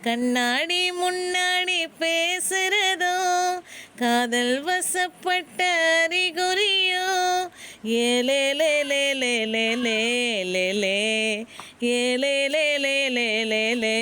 கண்ணாடி முன்னாடி பேசுறதோ காதல் வசப்பட்ட அறிகுறியோ ஏலே லே லே லே லே லே லே லே ஏலே லே லே லே லே லே